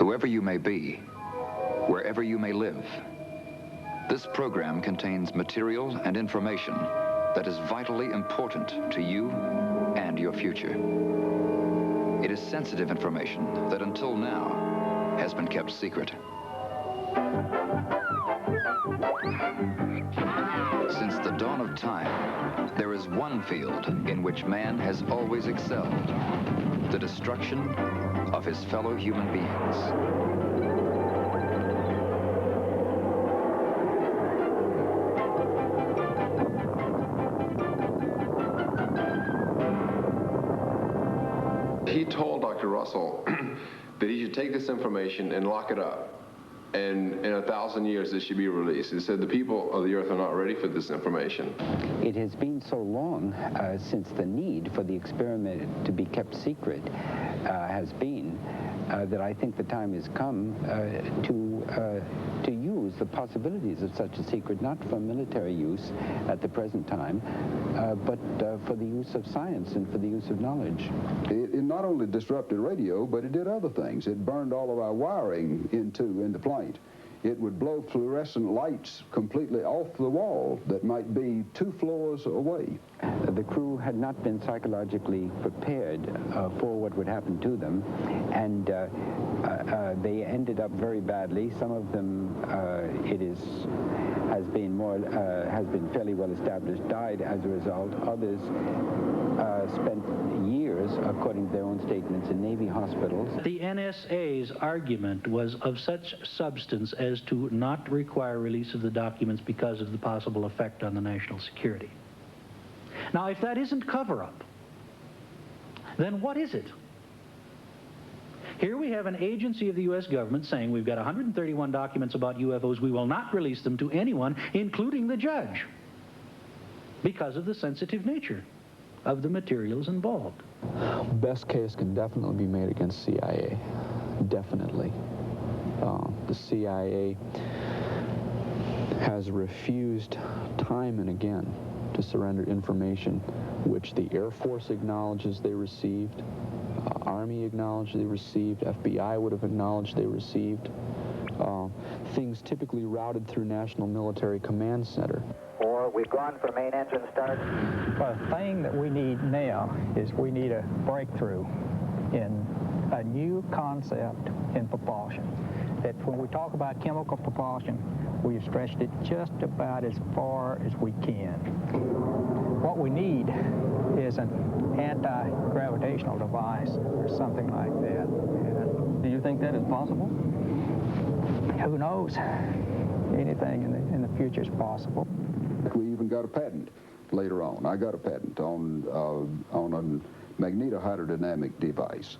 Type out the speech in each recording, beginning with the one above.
Whoever you may be, wherever you may live, this program contains material and information that is vitally important to you and your future. It is sensitive information that until now has been kept secret. Since the dawn of time, there is one field in which man has always excelled: the destruction of his fellow human beings. He told Dr. Russell that he should take this information and lock it up. And in 1,000 years, it should be released. He said the people of the earth are not ready for this information. It has been so long since the need for the experiment to be kept secret has been that I think the time has come to use the possibilities of such a secret, not for military use at the present time, but for the use of science and for the use of knowledge. It not only disrupted radio, but it did other things. It burned all of our wiring in the plane. It would blow fluorescent lights completely off the wall that might be 2 floors away. The crew had not been psychologically prepared for what would happen to them, and they ended up very badly. Some of them, has been fairly well established, died as a result. Others spent years, according to their own statements, in Navy hospitals. The NSA's argument was of such substance as to not require release of the documents because of the possible effect on the national security. Now, if that isn't cover-up, then what is it? Here we have an agency of the U.S. government saying we've got 131 documents about UFOs. We will not release them to anyone, including the judge, because of the sensitive nature of the materials involved. Best case can definitely be made against CIA. Definitely. The CIA has refused time and again to surrender information which the Air Force acknowledges they received, Army acknowledged they received, FBI would have acknowledged they received, things typically routed through National Military Command Center. We've gone for main engine start. The thing that we need now is we need a breakthrough in a new concept in propulsion. That when we talk about chemical propulsion, we've stretched it just about as far as we can. What we need is an anti-gravitational device or something like that. And do you think that is possible? Who knows? Anything in the future is possible. We even got a patent later on. I got a patent on a magnetohydrodynamic device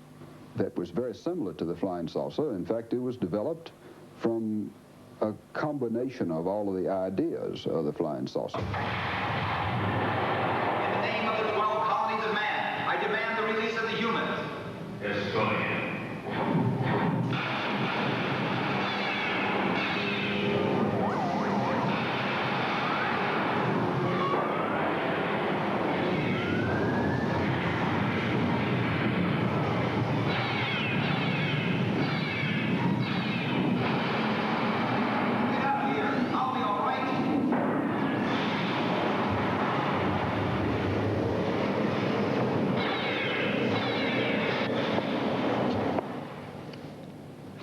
that was very similar to the flying saucer. In fact, it was developed from a combination of all of the ideas of the flying saucer. In the name of the 12 colonies of man, I demand the release of the humans. Yes, go ahead.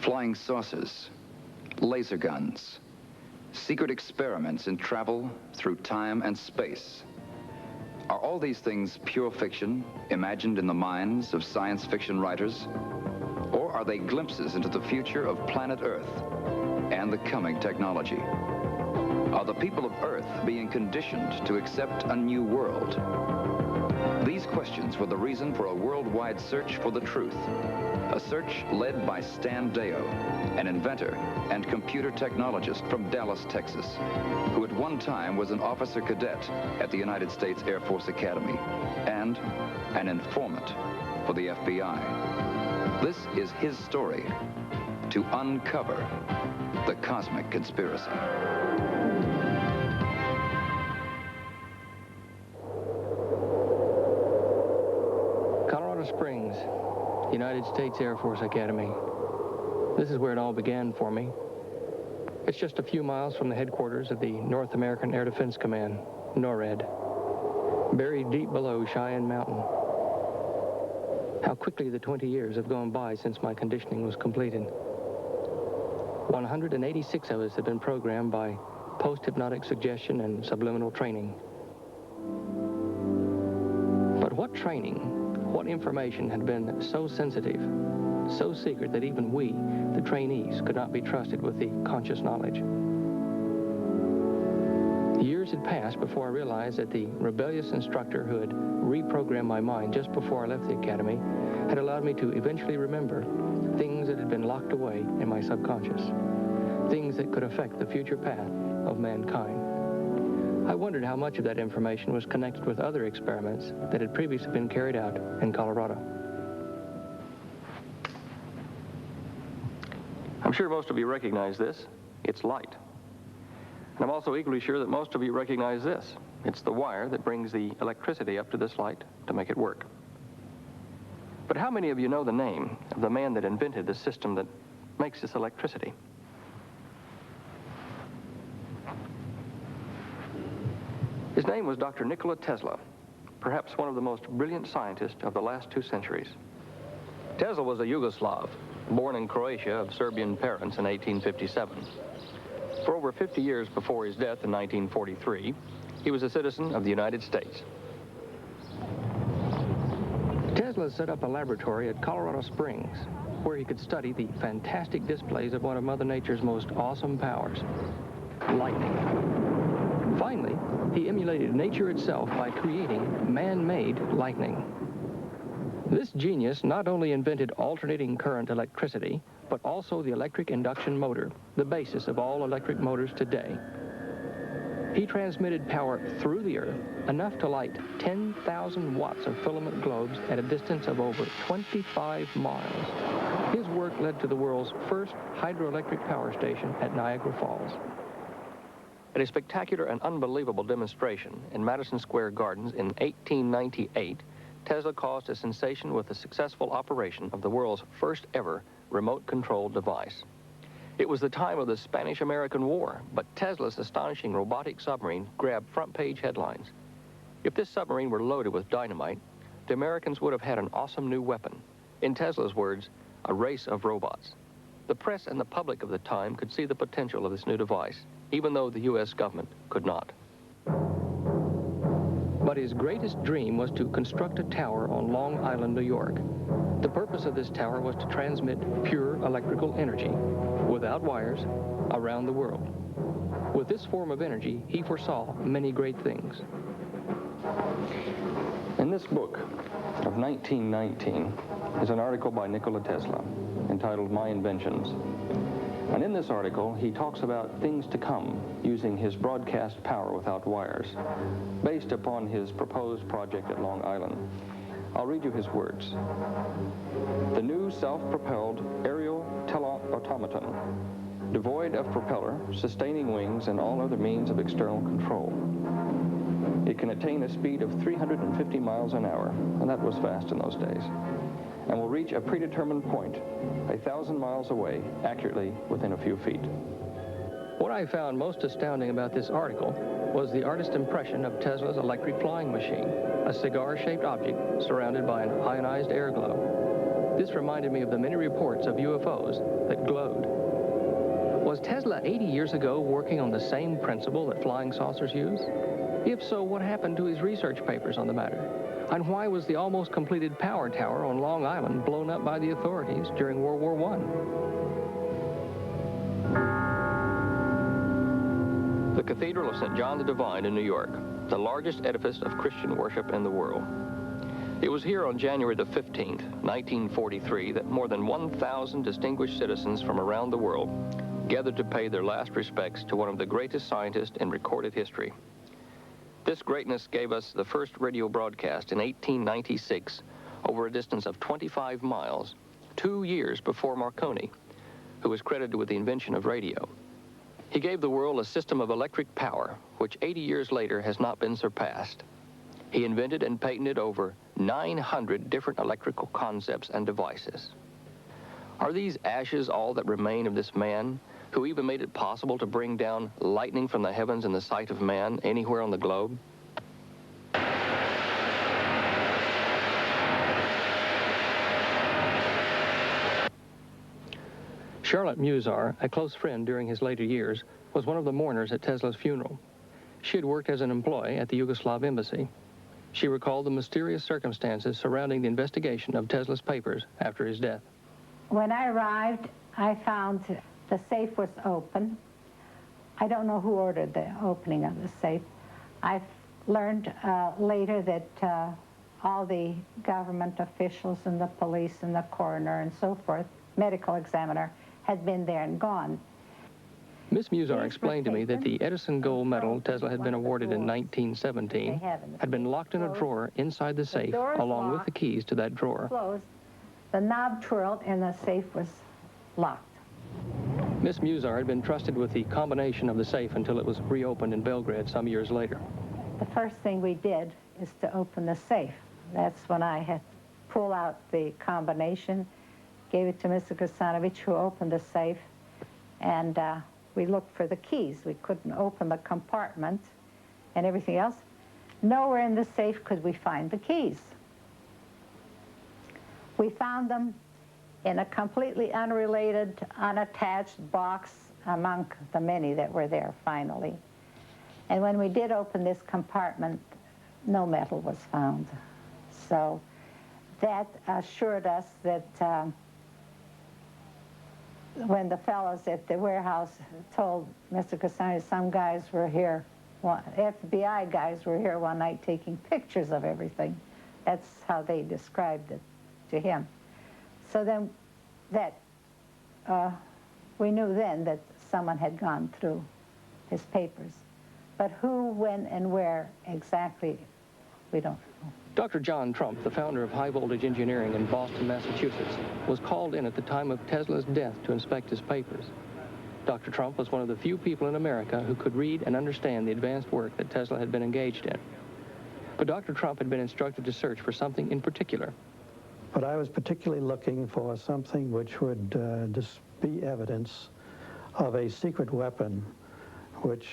Flying saucers, laser guns, secret experiments in travel through time and space. Are all these things pure fiction, imagined in the minds of science fiction writers? Or are they glimpses into the future of planet Earth and the coming technology? Are the people of Earth being conditioned to accept a new world? These questions were the reason for a worldwide search for the truth. A search led by Stan Deyo, an inventor and computer technologist from Dallas, Texas, who at one time was an officer cadet at the United States Air Force Academy and an informant for the FBI. This is his story to uncover the cosmic conspiracy. Colorado Springs, United States Air Force Academy. This is where it all began for me. It's just a few miles from the headquarters of the North American Air Defense Command, NORAD, buried deep below Cheyenne Mountain. How quickly the 20 years have gone by since my conditioning was completed. 186 of us have been programmed by post-hypnotic suggestion and subliminal training. But what training, what information had been so sensitive, so secret that even we, the trainees, could not be trusted with the conscious knowledge? Years had passed before I realized that the rebellious instructor who had reprogrammed my mind just before I left the academy had allowed me to eventually remember things that had been locked away in my subconscious, things that could affect the future path of mankind. I wondered how much of that information was connected with other experiments that had previously been carried out in Colorado. I'm sure most of you recognize this. It's light. And I'm also equally sure that most of you recognize this. It's the wire that brings the electricity up to this light to make it work. But how many of you know the name of the man that invented the system that makes this electricity? His name was Dr. Nikola Tesla, perhaps one of the most brilliant scientists of the last 2 centuries. Tesla was a Yugoslav, born in Croatia of Serbian parents in 1857. For over 50 years before his death in 1943, he was a citizen of the United States. Tesla set up a laboratory at Colorado Springs where he could study the fantastic displays of one of Mother Nature's most awesome powers, lightning. Finally, he emulated nature itself by creating man-made lightning. This genius not only invented alternating current electricity, but also the electric induction motor, the basis of all electric motors today. He transmitted power through the earth, enough to light 10,000 watts of filament globes at a distance of over 25 miles. His work led to the world's first hydroelectric power station at Niagara Falls. At a spectacular and unbelievable demonstration in Madison Square Gardens in 1898, Tesla caused a sensation with the successful operation of the world's first ever remote-controlled device. It was the time of the Spanish-American War, but Tesla's astonishing robotic submarine grabbed front-page headlines. If this submarine were loaded with dynamite, the Americans would have had an awesome new weapon. In Tesla's words, a race of robots. The press and the public of the time could see the potential of this new device, even though the U.S. government could not. But his greatest dream was to construct a tower on Long Island, New York. The purpose of this tower was to transmit pure electrical energy, without wires, around the world. With this form of energy, he foresaw many great things. In this book of 1919 is an article by Nikola Tesla entitled My Inventions. And in this article, he talks about things to come using his broadcast power without wires, based upon his proposed project at Long Island. I'll read you his words. The new self-propelled aerial teleautomaton, devoid of propeller, sustaining wings, and all other means of external control. It can attain a speed of 350 miles an hour, and that was fast in those days, and will reach a predetermined point 1,000 miles away, accurately within a few feet. What I found most astounding about this article was the artist's impression of Tesla's electric flying machine, a cigar-shaped object surrounded by an ionized air glow. This reminded me of the many reports of UFOs that glowed. Was Tesla 80 years ago working on the same principle that flying saucers use? If so, what happened to his research papers on the matter? And why was the almost completed power tower on Long Island blown up by the authorities during World War I? The Cathedral of St. John the Divine in New York, the largest edifice of Christian worship in the world. It was here on January the 15th, 1943, that more than 1,000 distinguished citizens from around the world gathered to pay their last respects to one of the greatest scientists in recorded history. This greatness gave us the first radio broadcast in 1896 over a distance of 25 miles, 2 years before Marconi, who was credited with the invention of radio. He gave the world a system of electric power, which 80 years later has not been surpassed. He invented and patented over 900 different electrical concepts and devices. Are these ashes all that remain of this man, who even made it possible to bring down lightning from the heavens in the sight of man anywhere on the globe? Charlotte Musar, a close friend during his later years, was one of the mourners at Tesla's funeral. She had worked as an employee at the Yugoslav embassy. She recalled the mysterious circumstances surrounding the investigation of Tesla's papers after his death. When I arrived, I found the safe was open. I don't know who ordered the opening of the safe. I learned later that all the government officials and the police and the coroner and so forth, medical examiner, had been there and gone. Miss Musar explained to me that the Edison Gold Medal Tesla had been awarded in 1917 had been locked in a drawer inside the safe, along with the keys to that drawer. Closed. The knob twirled and the safe was locked. Miss Musar had been trusted with the combination of the safe until it was reopened in Belgrade some years later. The first thing we did is to open the safe. That's when I had pulled out the combination, gave it to Mr. Krasanovic, who opened the safe, and we looked for the keys. We couldn't open the compartment and everything else. Nowhere in the safe could we find the keys. We found them in a completely unrelated, unattached box among the many that were there finally. And when we did open this compartment, no metal was found. So that assured us that when the fellows at the warehouse told Mr. Cassani some guys were here, FBI guys were here one night taking pictures of everything. That's how they described it to him. So then we knew then that someone had gone through his papers. But who, when, and where exactly, we don't know. Dr. John Trump, the founder of High Voltage Engineering in Boston, Massachusetts, was called in at the time of Tesla's death to inspect his papers. Dr. Trump was one of the few people in America who could read and understand the advanced work that Tesla had been engaged in. But Dr. Trump had been instructed to search for something in particular. But I was particularly looking for something which would be evidence of a secret weapon, which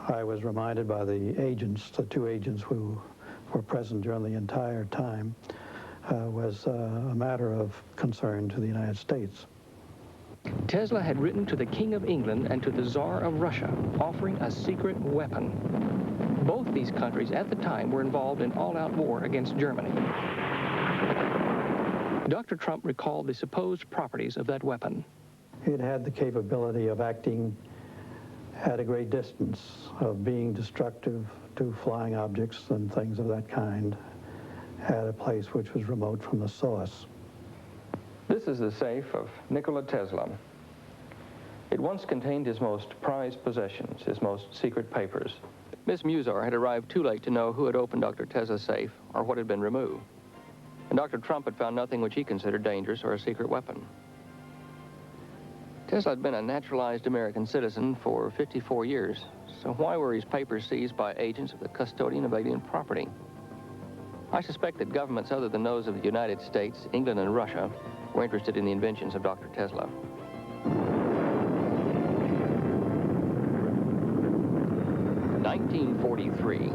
I was reminded by the agents, the two agents who were present during the entire time, was a matter of concern to the United States. Tesla had written to the King of England and to the Tsar of Russia, offering a secret weapon. Both these countries at the time were involved in all-out war against Germany. Dr. Trump recalled the supposed properties of that weapon. It had the capability of acting at a great distance, of being destructive to flying objects and things of that kind at a place which was remote from the source. This is the safe of Nikola Tesla. It once contained his most prized possessions, his most secret papers. Miss Musar had arrived too late to know who had opened Dr. Tesla's safe or what had been removed. And Dr. Trump had found nothing which he considered dangerous or a secret weapon. Tesla had been a naturalized American citizen for 54 years, so why were his papers seized by agents of the custodian of alien property? I suspect that governments other than those of the United States, England, and Russia were interested in the inventions of Dr. Tesla. In 1943,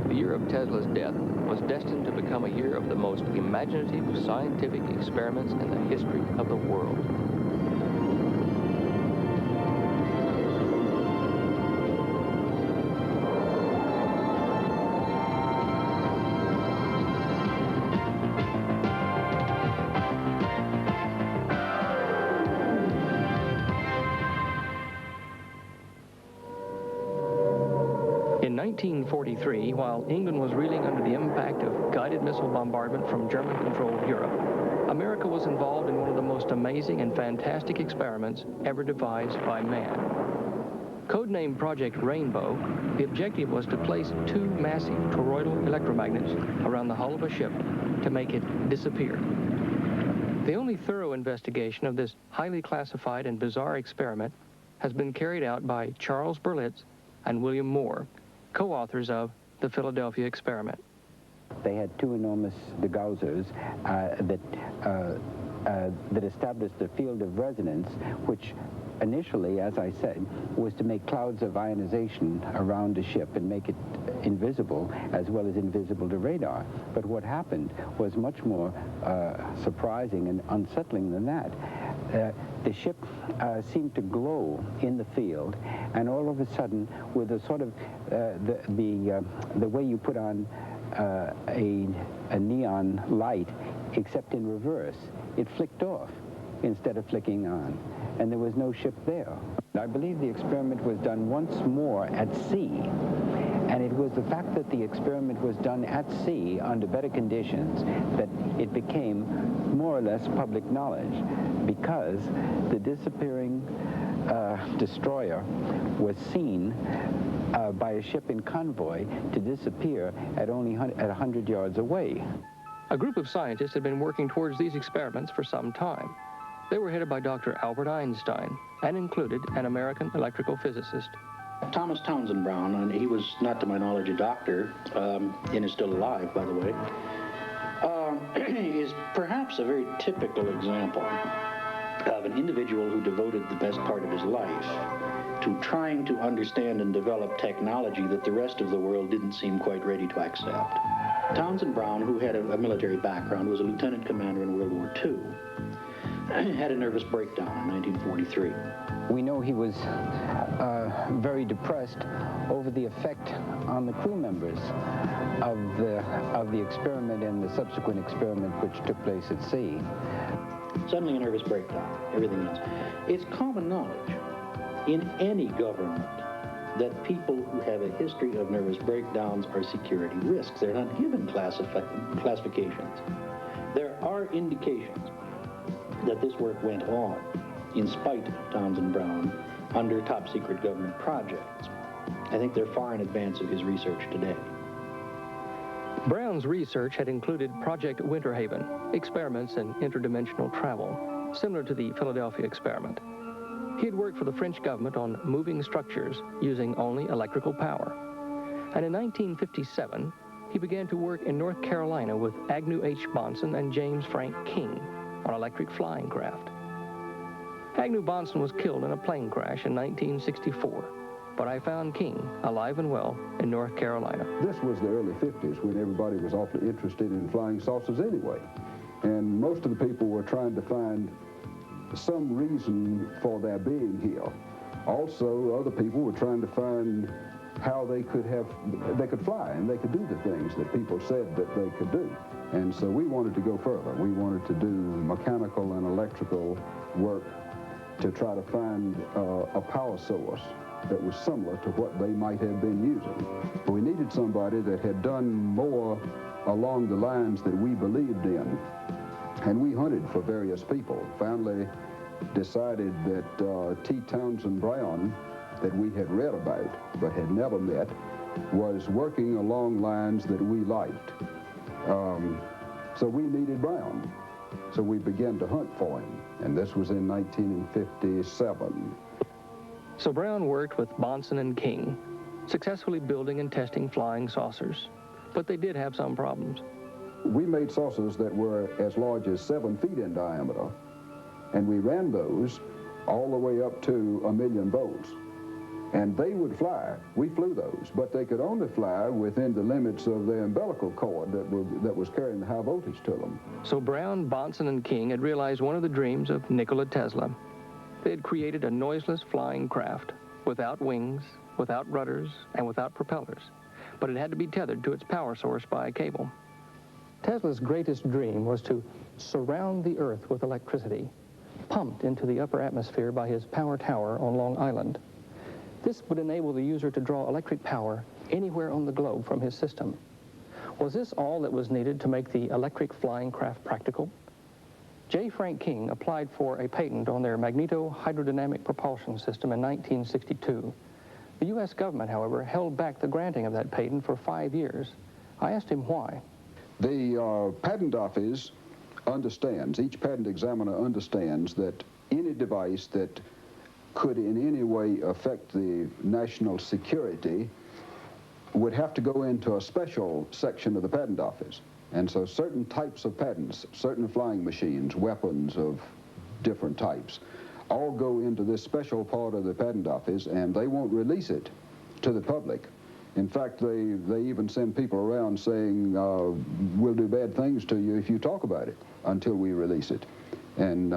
the year of Tesla's death, was destined to become a year of the most imaginative scientific experiments in the history of the world. In 1943, while England was reeling under the impact of guided missile bombardment from German-controlled Europe, America was involved in one of the most amazing and fantastic experiments ever devised by man. Codenamed Project Rainbow, the objective was to place two massive toroidal electromagnets around the hull of a ship to make it disappear. The only thorough investigation of this highly classified and bizarre experiment has been carried out by Charles Berlitz and William Moore, co-authors of the Philadelphia Experiment. They had two enormous degaussers that that established the field of resonance, which initially, as I said, was to make clouds of ionization around a ship and make it invisible as well as invisible to radar. But what happened was much more surprising and unsettling than that. The ship seemed to glow in the field, and all of a sudden, with a sort of the way you put on a neon light, except in reverse, it flicked off instead of flicking on, and there was no ship there. I believe the experiment was done once more at sea, and it was the fact that the experiment was done at sea under better conditions that it became more or less public knowledge, because the disappearing destroyer was seen by a ship in convoy to disappear at only 100 yards away. A group of scientists had been working towards these experiments for some time. They were headed by Dr. Albert Einstein and included an American electrical physicist. Thomas Townsend Brown, and he was not to my knowledge a doctor, and is still alive, by the way, is perhaps a very typical example of an individual who devoted the best part of his life to trying to understand and develop technology that the rest of the world didn't seem quite ready to accept. Townsend Brown, who had a military background, was a lieutenant commander in World War II, had a nervous breakdown in 1943. We know he was very depressed over the effect on the crew members of the experiment and the subsequent experiment which took place at sea. Suddenly a nervous breakdown, everything else. It's common knowledge in any government that people who have a history of nervous breakdowns are security risks. They're not given classifications. There are indications that this work went on in spite of Townsend Brown under top secret government projects. I think they're far in advance of his research today. Brown's research had included Project Winterhaven, experiments in interdimensional travel, similar to the Philadelphia experiment. He had worked for the French government on moving structures using only electrical power. And in 1957, he began to work in North Carolina with Agnew H. Bonson and James Frank King on electric flying craft. Agnew Bonson was killed in a plane crash in 1964, but I found King alive and well in North Carolina. This was the early 50s when everybody was awfully interested in flying saucers anyway. And most of the people were trying to find some reason for their being here. Also, other people were trying to find how they could fly and they could do the things that people said that they could do. And so we wanted to go further. We wanted to do mechanical and electrical work to try to find a power source that was similar to what they might have been using. We needed somebody that had done more along the lines that we believed in. And we hunted for various people. Finally decided that T. Townsend Brown, that we had read about but had never met, was working along lines that we liked. So we needed Brown. So we began to hunt for him, and this was in 1957. So Brown worked with Bonson and King, successfully building and testing flying saucers. But they did have some problems. We made saucers that were as large as 7 feet in diameter, and we ran those all the way up to 1,000,000 volts. And they would fly. We flew those, but they could only fly within the limits of the umbilical cord that was carrying the high voltage to them. So Brown, Bonson, and King had realized one of the dreams of Nikola Tesla. They had created a noiseless flying craft without wings, without rudders, and without propellers. But it had to be tethered to its power source by a cable. Tesla's greatest dream was to surround the Earth with electricity, pumped into the upper atmosphere by his power tower on Long Island. This would enable the user to draw electric power anywhere on the globe from his system. Was this all that was needed to make the electric flying craft practical? J. Frank King applied for a patent on their magneto-hydrodynamic propulsion system in 1962. The U.S. government, however, held back the granting of that patent for 5 years. I asked him why. The patent office understands, each patent examiner understands that any device that could in any way affect the national security would have to go into a special section of the patent office. And so certain types of patents, certain flying machines, weapons of different types, all go into this special part of the patent office, and they won't release it to the public. In fact, they even send people around saying, we'll do bad things to you if you talk about it until we release it. And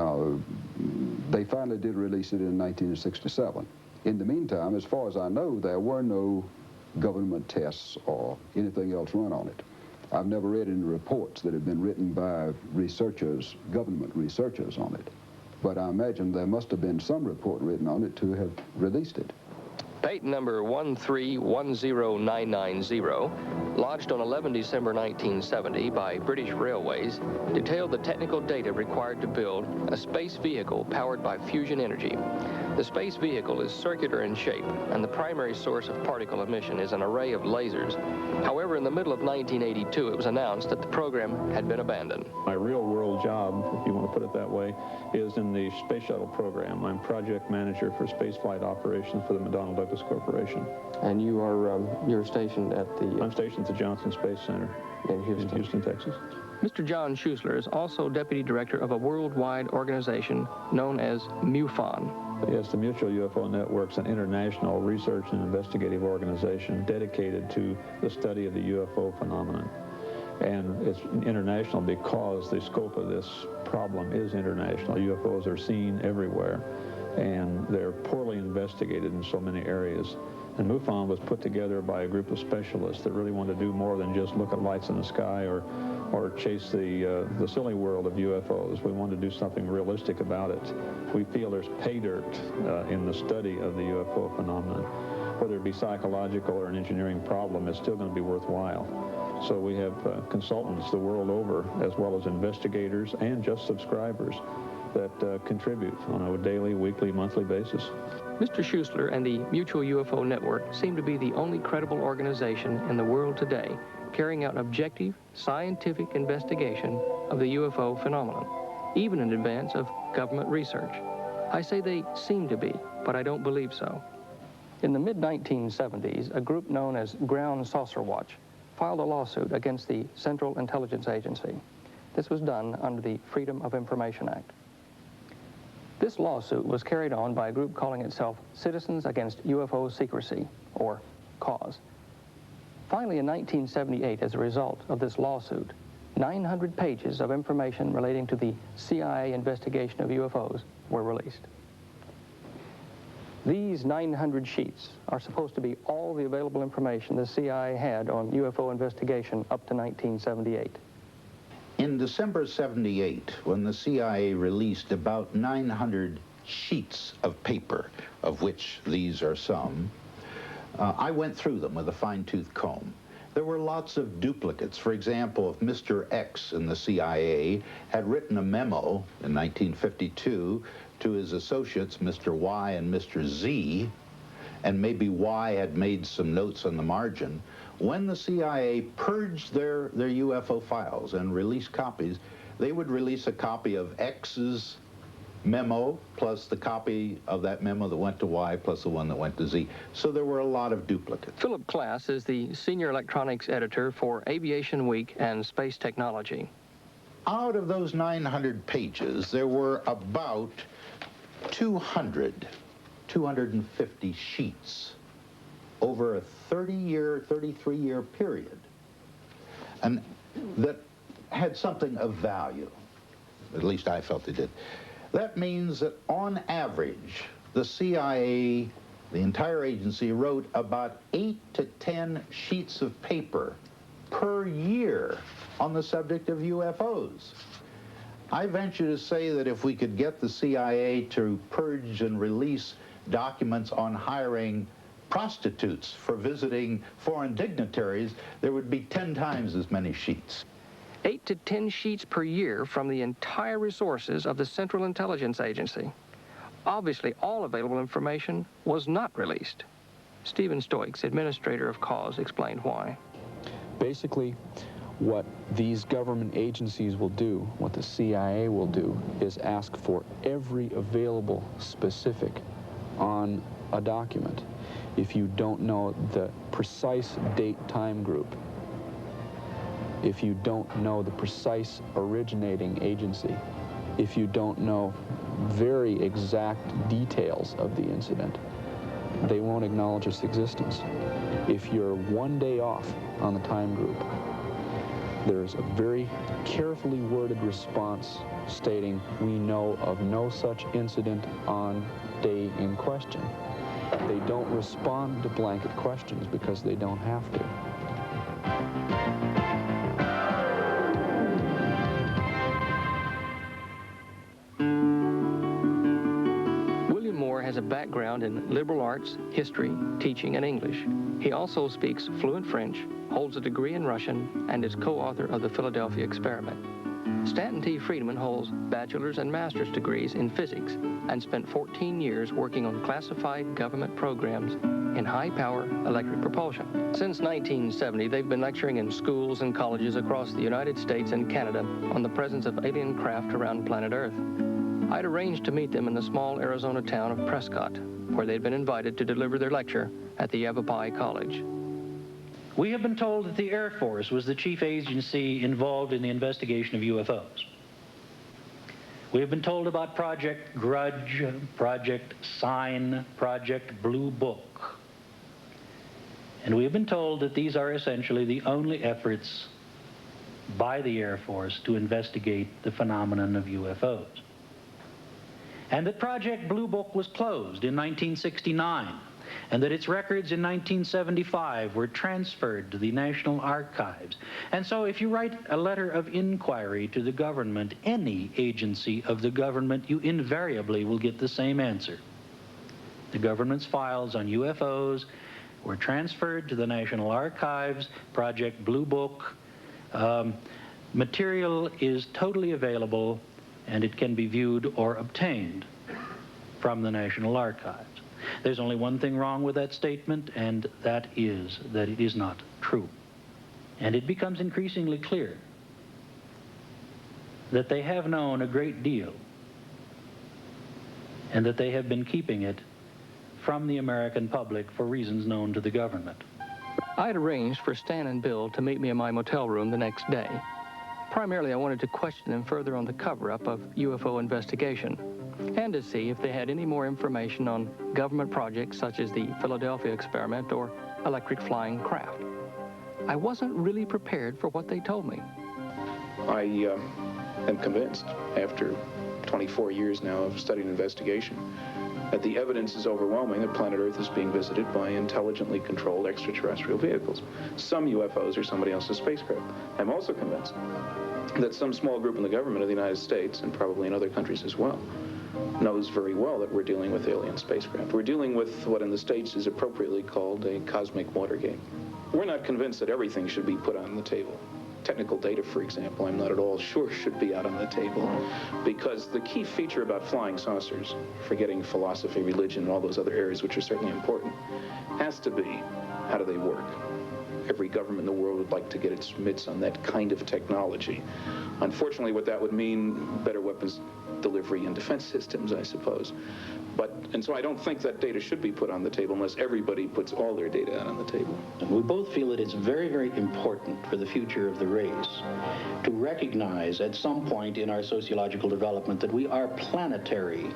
they finally did release it in 1967. In the meantime, as far as I know, there were no government tests or anything else run on it. I've never read any reports that have been written by researchers, government researchers on it. But I imagine there must have been some report written on it to have released it. Patent number 1310990, lodged on 11 December 1970 by British Railways, detailed the technical data required to build a space vehicle powered by fusion energy. The space vehicle is circular in shape, and the primary source of particle emission is an array of lasers. However, in the middle of 1982, it was announced that the program had been abandoned. My real-world job, if you want to put it that way, is in the Space Shuttle program. I'm project manager for spaceflight operations for the McDonnell Douglas Corporation. And you are you're stationed at the... I'm stationed at the Johnson Space Center in Houston, Texas. Mr. John Schuessler is also deputy director of a worldwide organization known as MUFON. Yes, the Mutual UFO Network's an international research and investigative organization dedicated to the study of the UFO phenomenon. And it's international because the scope of this problem is international. UFOs are seen everywhere, and they're poorly investigated in so many areas. And MUFON was put together by a group of specialists that really wanted to do more than just look at lights in the sky or chase the silly world of UFOs. We wanted to do something realistic about it. We feel there's pay dirt in the study of the UFO phenomenon. Whether it be psychological or an engineering problem, it's still going to be worthwhile. So we have consultants the world over, as well as investigators and just subscribers that contribute on a daily, weekly, monthly basis. Mr. Schuessler and the Mutual UFO Network seem to be the only credible organization in the world today carrying out objective, scientific investigation of the UFO phenomenon, even in advance of government research. I say they seem to be, but I don't believe so. In the mid-1970s, a group known as Ground Saucer Watch filed a lawsuit against the Central Intelligence Agency. This was done under the Freedom of Information Act. This lawsuit was carried on by a group calling itself Citizens Against UFO Secrecy, or CAUSE. Finally, in 1978, as a result of this lawsuit, 900 pages of information relating to the CIA investigation of UFOs were released. These 900 sheets are supposed to be all the available information the CIA had on UFO investigation up to 1978. In December '78, when the CIA released about 900 sheets of paper, of which these are some, I went through them with a fine-tooth comb. There were lots of duplicates. For example, if Mr. X in the CIA had written a memo in 1952 to his associates, Mr. Y and Mr. Z, and maybe Y had made some notes on the margin, when the CIA purged their UFO files and released copies, they would release a copy of X's memo plus the copy of that memo that went to Y plus the one that went to Z. So there were a lot of duplicates. Philip Klass is the senior electronics editor for Aviation Week and Space Technology. Out of those 900 pages, there were about 250 sheets over a 33-year period, and that had something of value. At least I felt it did. That means that on average, the CIA, the entire agency, wrote about 8 to 10 sheets of paper per year on the subject of UFOs. I venture to say that if we could get the CIA to purge and release documents on hiring prostitutes for visiting foreign dignitaries, there would be 10 times as many sheets. 8 to 10 sheets per year from the entire resources of the Central Intelligence Agency. Obviously, all available information was not released. Stephen Stoics, administrator of CAUSE, explained why. Basically, what these government agencies will do, what the CIA will do, is ask for every available specific on a document. If you don't know the precise date time group, if you don't know the precise originating agency, if you don't know very exact details of the incident, they won't acknowledge its existence. If you're one day off on the time group, there's a very carefully worded response stating, we know of no such incident on day in question. They don't respond to blanket questions because they don't have to. William Moore has a background in liberal arts, history, teaching, and English. He also speaks fluent French, holds a degree in Russian, and is co-author of the Philadelphia Experiment. Stanton T. Friedman holds bachelor's and master's degrees in physics and spent 14 years working on classified government programs in high-power electric propulsion. Since 1970, they've been lecturing in schools and colleges across the United States and Canada on the presence of alien craft around planet Earth. I'd arranged to meet them in the small Arizona town of Prescott, where they'd been invited to deliver their lecture at the Yavapai College. We have been told that the Air Force was the chief agency involved in the investigation of UFOs. We have been told about Project Grudge, Project Sign, Project Blue Book. And we have been told that these are essentially the only efforts by the Air Force to investigate the phenomenon of UFOs. And that Project Blue Book was closed in 1969, and that its records in 1975 were transferred to the National Archives. And so if you write a letter of inquiry to the government, any agency of the government, you invariably will get the same answer. The government's files on UFOs were transferred to the National Archives, Project Blue Book. Material is totally available, and it can be viewed or obtained from the National Archives. There's only one thing wrong with that statement, and that is that it is not true. And it becomes increasingly clear that they have known a great deal, and that they have been keeping it from the American public for reasons known to the government. I'd arranged for Stan and Bill to meet me in my motel room the next day. Primarily, I wanted to question them further on the cover-up of UFO investigation, and to see if they had any more information on government projects such as the Philadelphia Experiment or electric flying craft. I wasn't really prepared for what they told me. I am convinced, after 24 years now of studying investigation, that the evidence is overwhelming that planet Earth is being visited by intelligently controlled extraterrestrial vehicles. Some UFOs are somebody else's spacecraft. I'm also convinced that some small group in the government of the United States, and probably in other countries as well, knows very well that we're dealing with alien spacecraft. We're dealing with what in the States is appropriately called a cosmic Watergate. We're not convinced that everything should be put on the table. Technical data, for example, I'm not at all sure should be out on the table, because the key feature about flying saucers, forgetting philosophy, religion, and all those other areas which are certainly important, has to be, how do they work? Every government in the world would like to get its mitts on that kind of technology. Unfortunately, what that would mean, better weapons delivery and defense systems, I suppose. And so I don't think that data should be put on the table unless everybody puts all their data out on the table. And we both feel that it's very, very important for the future of the race to recognize at some point in our sociological development that we are planetary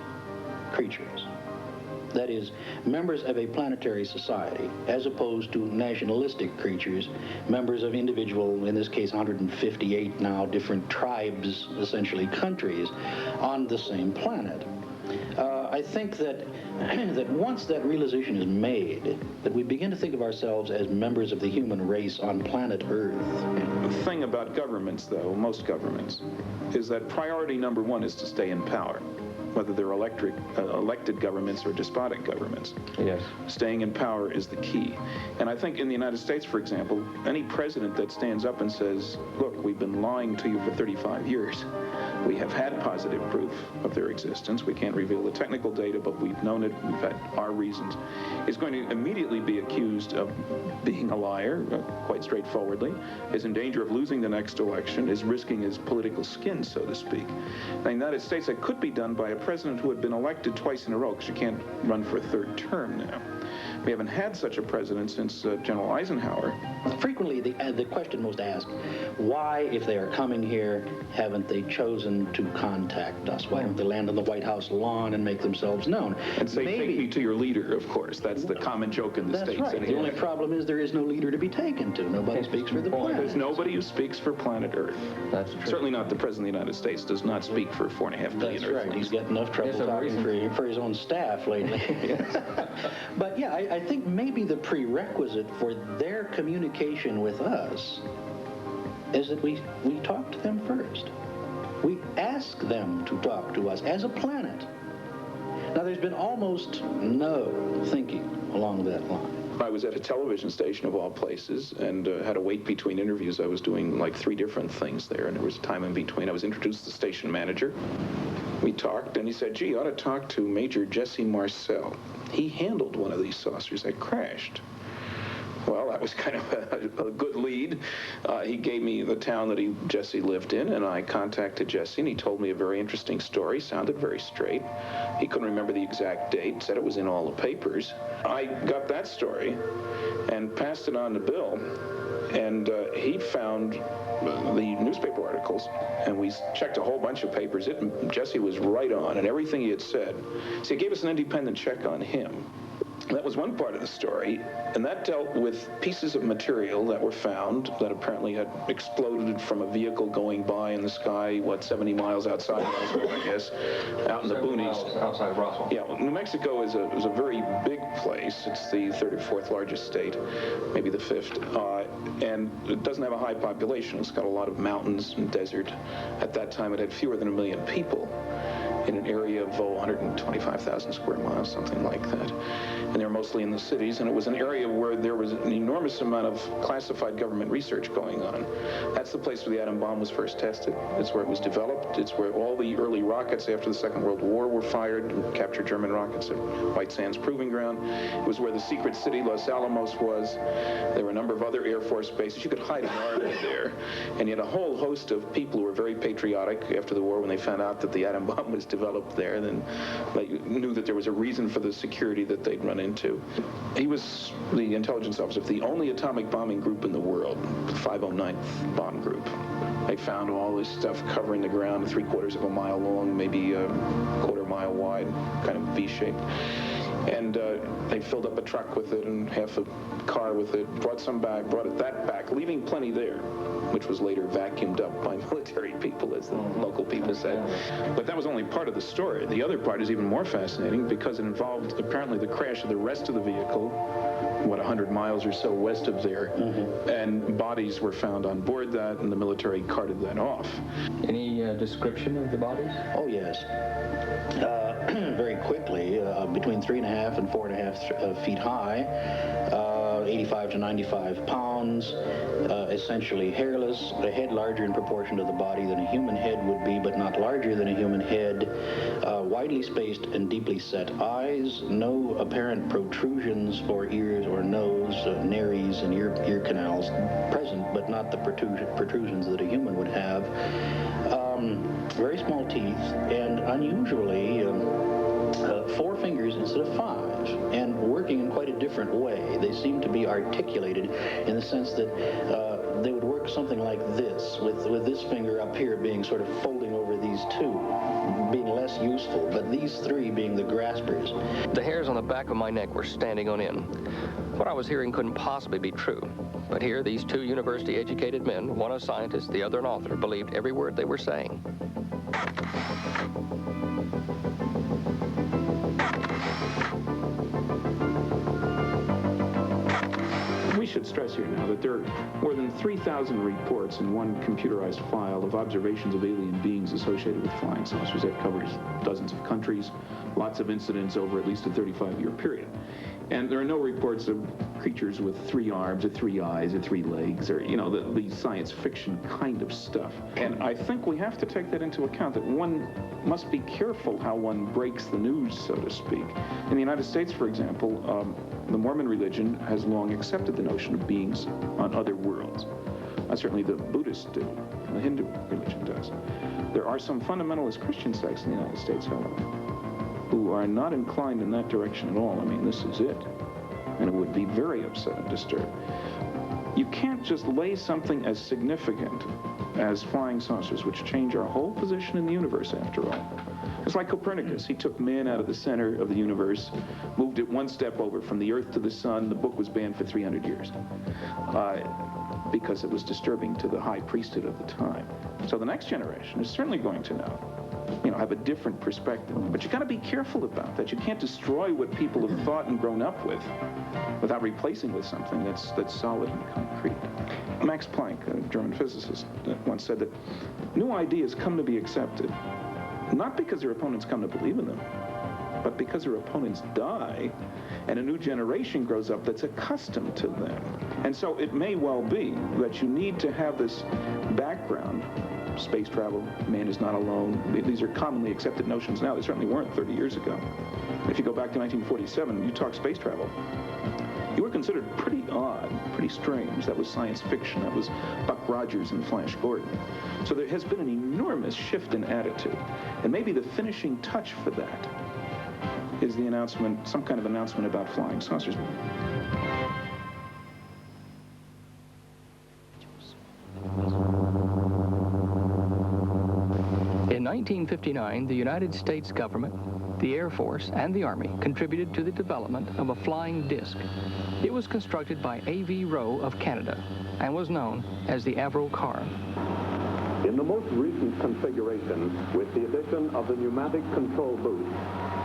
creatures. That is, members of a planetary society, as opposed to nationalistic creatures, members of individual, in this case 158 now different tribes, essentially countries, on the same planet. I think that once that realization is made, that we begin to think of ourselves as members of the human race on planet Earth. The thing about governments, though, most governments, is that priority number one is to stay in power, whether they're elected governments or despotic governments. Yes. Staying in power is the key. And I think in the United States, for example, any president that stands up and says, look, we've been lying to you for 35 years. We have had positive proof of their existence. We can't reveal the technical data, but we've known it. We've had our reasons. Is going to immediately be accused of being a liar, quite straightforwardly, is in danger of losing the next election, is risking his political skin, so to speak. In the United States, that could be done by a president who had been elected twice in a row, because you can't run for a third term now. We haven't had such a president since General Eisenhower. Frequently, the question most asked, why, if they are coming here, haven't they chosen to contact us? Why don't they land on the White House lawn and make themselves known? And say, take me to your leader, of course. That's the common joke in the States. That's right. The only problem is there is no leader to be taken to. Nobody speaks for the planet. There's nobody who speaks for planet Earth. That's true. Certainly not the President of the United States does not speak for 4.5 billion That's right. He's got enough trouble talking for his own staff lately. But yeah, I think maybe the prerequisite for their communication with us is that we talk to them first. We ask them to talk to us as a planet. Now, there's been almost no thinking along that line. I was at a television station of all places and had to wait between interviews. I was doing like 3 different things there, and there was time in between. I was introduced to the station manager. We talked, and he said, gee, you ought to talk to Major Jesse Marcel. He handled one of these saucers that crashed. Well, that was kind of a good lead. He gave me the town that Jesse lived in, and I contacted Jesse, and he told me a very interesting story, sounded very straight. He couldn't remember the exact date, said it was in all the papers. I got that story and passed it on to Bill, and he found the newspaper articles, and we checked a whole bunch of papers. Jesse was right on, and everything he had said. So he gave us an independent check on him. That was one part of the story, and that dealt with pieces of material that were found that apparently had exploded from a vehicle going by in the sky, 70 miles outside Roswell, I guess, out in the boonies. Outside Roswell. Yeah, well, New Mexico is a very big place. It's the 34th largest state, maybe the 5th, and it doesn't have a high population. It's got a lot of mountains and desert. At that time, it had fewer than 1 million people in an area of 125,000 square miles, something like that. And they're mostly in the cities, and it was an area where there was an enormous amount of classified government research going on. That's the place where the atom bomb was first tested. It's where it was developed. It's where all the early rockets after the Second World War were fired, captured German rockets at White Sands Proving Ground. It was where the secret city Los Alamos was. There were a number of other Air Force bases. You could hide an army there. And you had a whole host of people who were very patriotic after the war when they found out that the atom bomb was developed there. Then they knew that there was a reason for the security that they'd run into. He was the intelligence officer of the only atomic bombing group in the world, the 509th Bomb Group. They found all this stuff covering the ground 3/4 of a mile long, maybe a 1/4 mile wide, kind of V-shaped. And they filled up a truck with it and half a car with it, brought that back, leaving plenty there, which was later vacuumed up by military people, as the local people said. But that was only part of the story. The other part is even more fascinating because it involved apparently the crash of the rest of the vehicle, 100 miles or so west of there, and bodies were found on board that, and the military carted that off. Any description of the bodies? Oh, yes. Very quickly, between 3.5 and 4.5 feet high, 85 to 95 pounds, essentially hairless, a head larger in proportion to the body than a human head would be, but not larger than a human head, widely spaced and deeply set eyes, no apparent protrusions for ears or nose, nares and ear canals present, but not the protrusions that a human would have. Very small teeth, and unusually 4 fingers instead of 5, and working in quite a different way. They seem to be articulated in the sense that they would work something like this, with this finger up here being sort of folding over these 2, being less useful, but these 3 being the graspers. The hairs on the back of my neck were standing on end. What I was hearing couldn't possibly be true. But here, these 2 university-educated men, one a scientist, the other an author, believed every word they were saying. We should stress here now that there are more than 3,000 reports in one computerized file of observations of alien beings associated with flying saucers. That covers dozens of countries, lots of incidents over at least a 35-year period. And there are no reports of creatures with 3 arms or 3 eyes or 3 legs or, you know, the science fiction kind of stuff. And I think we have to take that into account, that one must be careful how one breaks the news, so to speak. In the United States, for example, the Mormon religion has long accepted the notion of beings on other worlds. Certainly the Buddhists do, the Hindu religion does. There are some fundamentalist Christian sects in the United States, however, who are not inclined in that direction at all. I mean, this is it. and would be very upset and disturbed. You can't just lay something as significant as flying saucers, which change our whole position in the universe, after all. It's like Copernicus. He took man out of the center of the universe, moved it one step over from the Earth to the sun. The book was banned for 300 years because it was disturbing to the high priesthood of the time. So the next generation is certainly going to know, have a different perspective. But you got to be careful about that. You can't destroy what people have thought and grown up with without replacing with something that's solid and concrete. Max Planck, a German physicist, once said that new ideas come to be accepted, not because their opponents come to believe in them, but because their opponents die and a new generation grows up that's accustomed to them. And so it may well be that you need to have this background. Space travel, man is not alone. These are commonly accepted notions now. They certainly weren't 30 years ago. If you go back to 1947, you talk space travel, you were considered pretty odd, pretty strange. That was science fiction. That was Buck Rogers and Flash Gordon. So there has been an enormous shift in attitude. And maybe the finishing touch for that is the announcement, some kind of announcement about flying saucers. In 1959, the United States government, the Air Force, and the Army contributed to the development of a flying disc. It was constructed by A.V. Rowe of Canada and was known as the Avro Car. In the most recent configuration, with the addition of the pneumatic control booth,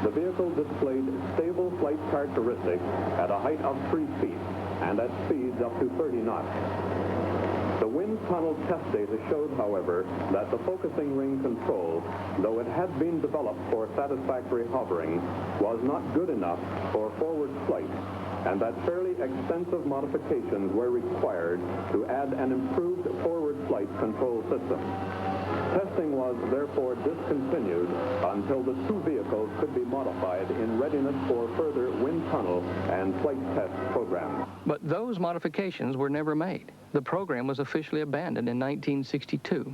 the vehicle displayed stable flight characteristics at a height of 3 feet and at speeds up to 30 knots. The wind tunnel test data showed, however, that the focusing ring control, though it had been developed for satisfactory hovering, was not good enough for forward flight, and that fairly extensive modifications were required to add an improved forward flight control system. Testing was therefore discontinued until the two vehicles could be modified in readiness for further wind tunnel and flight test programs. But those modifications were never made. The program was officially abandoned in 1962.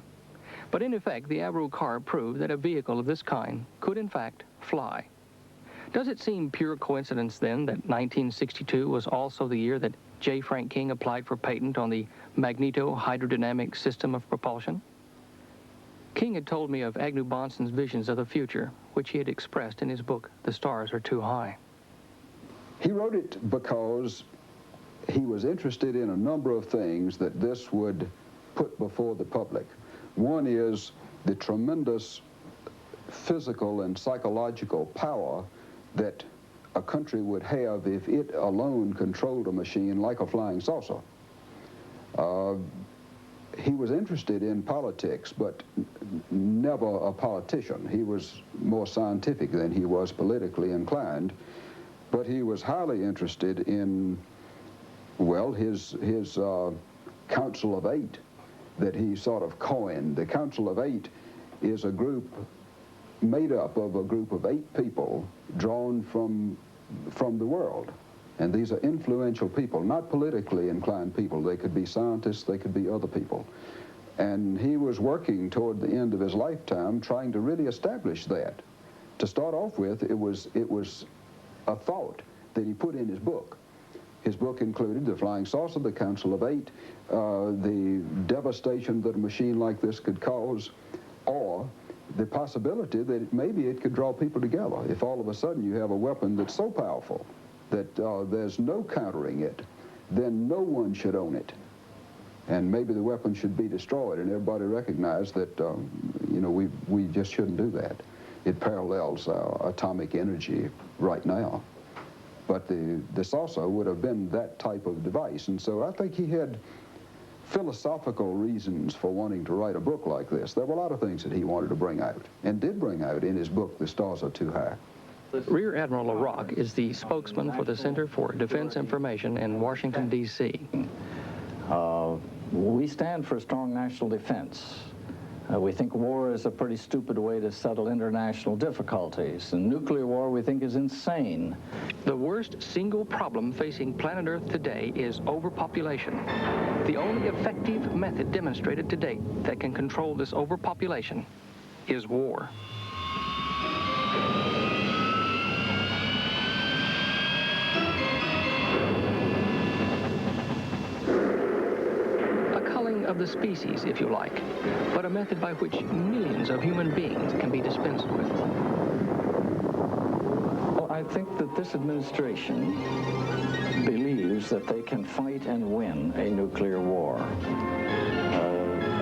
But in effect, the Avro Car proved that a vehicle of this kind could in fact fly. Does it seem pure coincidence then that 1962 was also the year that J. Frank King applied for patent on the magneto-hydrodynamic system of propulsion? King had told me of Agnew Bonson's visions of the future, which he had expressed in his book, The Stars Are Too High. He wrote it because he was interested in a number of things that this would put before the public. One is the tremendous physical and psychological power that a country would have if it alone controlled a machine like a flying saucer. He was interested in politics, but never a politician. He was more scientific than he was politically inclined, but he was highly interested in, well, his Council of Eight that he sort of coined. The Council of Eight is a group made up of a group of 8 people drawn from the world. And these are influential people, not politically inclined people. They could be scientists, they could be other people. And he was working toward the end of his lifetime trying to really establish that. To start off with, it was a thought that he put in his book. His book included the flying saucer, the Council of Eight, the devastation that a machine like this could cause, or the possibility that maybe it could draw people together. If all of a sudden you have a weapon that's so powerful that there's no countering it, then no one should own it. And maybe the weapon should be destroyed, and everybody recognized that, we just shouldn't do that. It parallels atomic energy right now. But the saucer would have been that type of device. And so I think he had philosophical reasons for wanting to write a book like this. There were a lot of things that he wanted to bring out, and did bring out in his book, The Stars Are Too High. Rear Admiral LaRocque is the spokesman for the Center for Defense Information in Washington, D.C. We stand for strong national defense. We think war is a pretty stupid way to settle international difficulties, and nuclear war we think is insane. The worst single problem facing planet Earth today is overpopulation. The only effective method demonstrated to date that can control this overpopulation is war. of the species, if you like, but a method by which millions of human beings can be dispensed with. Well, I think that this administration believes that they can fight and win a nuclear war.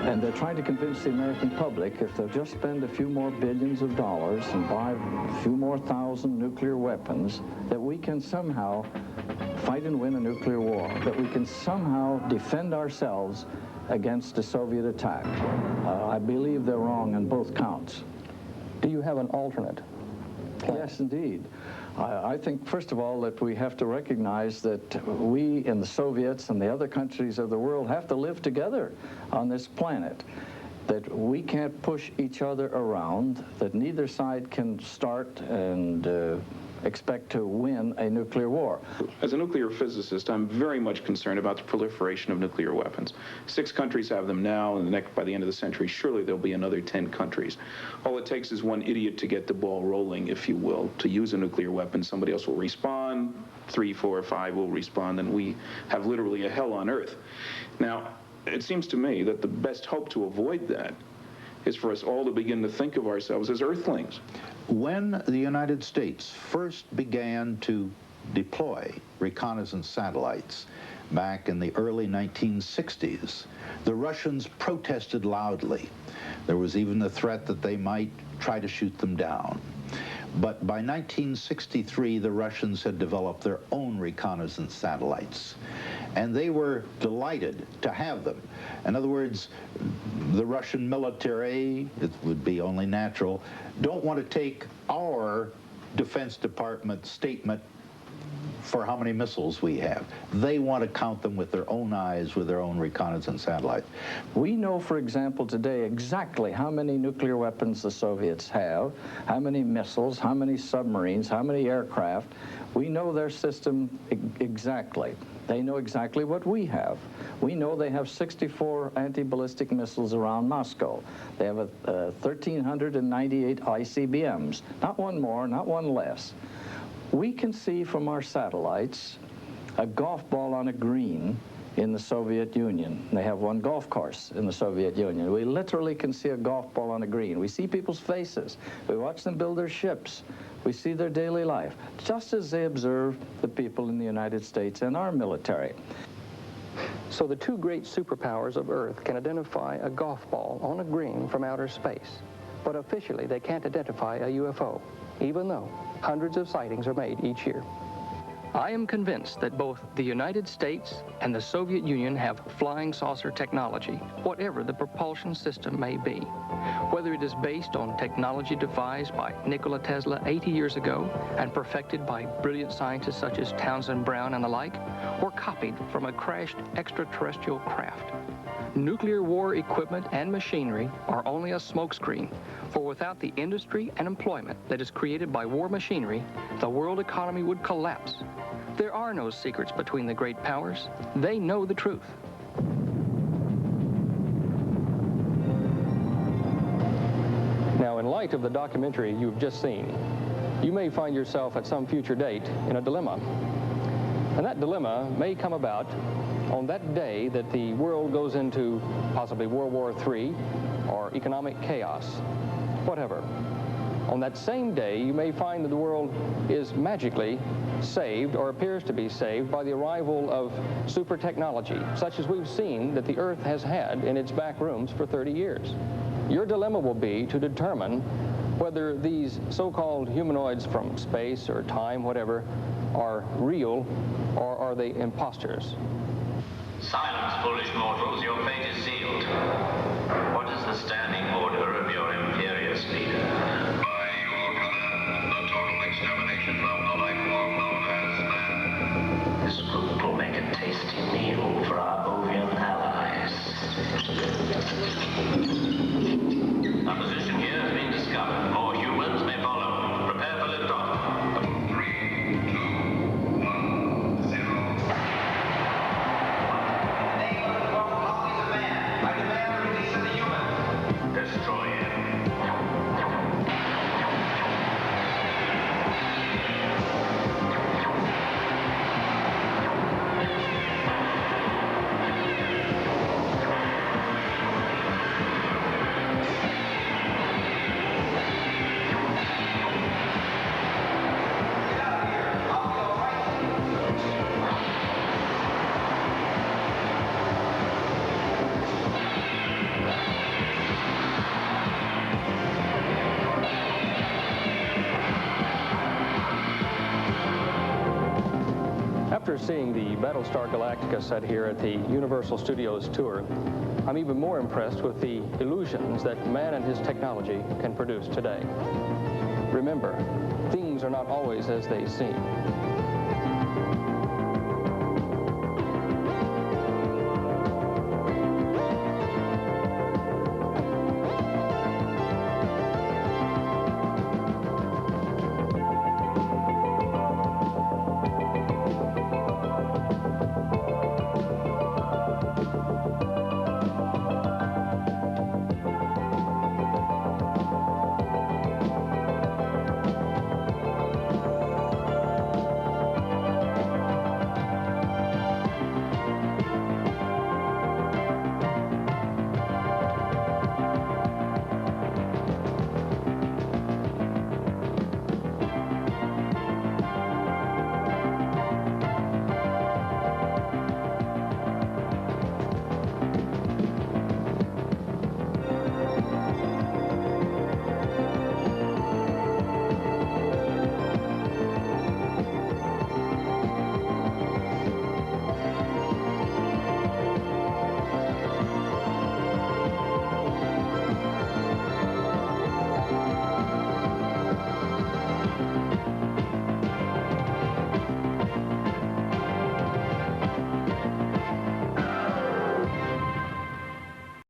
And they're trying to convince the American public if they'll just spend a few more billions of dollars and buy a few more thousand nuclear weapons, that we can somehow fight and win a nuclear war, that we can somehow defend ourselves against a Soviet attack. I believe they're wrong on both counts. Do you have an alternate plan? Yes, indeed. I think, first of all, that we have to recognize that we in the Soviets and the other countries of the world have to live together on this planet, that we can't push each other around, that neither side can start and expect to win a nuclear war. As a nuclear physicist, I'm very much concerned about the proliferation of nuclear weapons. 6 countries have them now, and by the end of the century, surely there'll be another 10 countries. All it takes is one idiot to get the ball rolling, if you will, to use a nuclear weapon. Somebody else will respond, 3, 4, 5 will respond, and we have literally a hell on earth. Now, it seems to me that the best hope to avoid that is for us all to begin to think of ourselves as earthlings. When the United States first began to deploy reconnaissance satellites back in the early 1960s, the Russians protested loudly. There was even the threat that they might try to shoot them down. But by 1963, the Russians had developed their own reconnaissance satellites, and they were delighted to have them. In other words, the Russian military, it would be only natural, don't want to take our Defense Department statement for how many missiles we have. They want to count them with their own eyes, with their own reconnaissance satellites. We know, for example, today exactly how many nuclear weapons the Soviets have, how many missiles, how many submarines, how many aircraft. We know their system exactly. They know exactly what we have. We know they have 64 anti-ballistic missiles around Moscow. They have 1,398 ICBMs. Not one more, not one less. We can see from our satellites a golf ball on a green in the Soviet Union. They have one golf course in the Soviet Union. We literally can see a golf ball on a green. We see people's faces. We watch them build their ships. We see their daily life, just as they observe the people in the United States and our military. So the 2 great superpowers of Earth can identify a golf ball on a green from outer space, but officially they can't identify a UFO, even though hundreds of sightings are made each year. I am convinced that both the United States and the Soviet Union have flying saucer technology, whatever the propulsion system may be. Whether it is based on technology devised by Nikola Tesla 80 years ago and perfected by brilliant scientists such as Townsend Brown and the like, or copied from a crashed extraterrestrial craft. Nuclear war equipment and machinery are only a smokescreen, for without the industry and employment that is created by war machinery, the world economy would collapse. There are no secrets between the great powers. They know the truth. Now, in light of the documentary you've just seen, you may find yourself at some future date in a dilemma. And that dilemma may come about on that day that the world goes into possibly World War III or economic chaos, whatever. On that same day, you may find that the world is magically saved or appears to be saved by the arrival of super technology, such as we've seen that the Earth has had in its back rooms for 30 years. Your dilemma will be to determine whether these so-called humanoids from space or time, whatever, are real or are they imposters. Silence, foolish mortals, your fate is sealed. What is the standing order of your imperious leader? By your command, the total extermination of the life form known as man. This group will make a tasty meal for our Bovian allies. Our position here has been discovered. More humans may follow. Prepare for liftoff. 3, 2, 1, 0. I demand the release of the humans. After seeing the Battlestar Galactica set here at the Universal Studios tour, I'm even more impressed with the illusions that man and his technology can produce today. Remember, things are not always as they seem.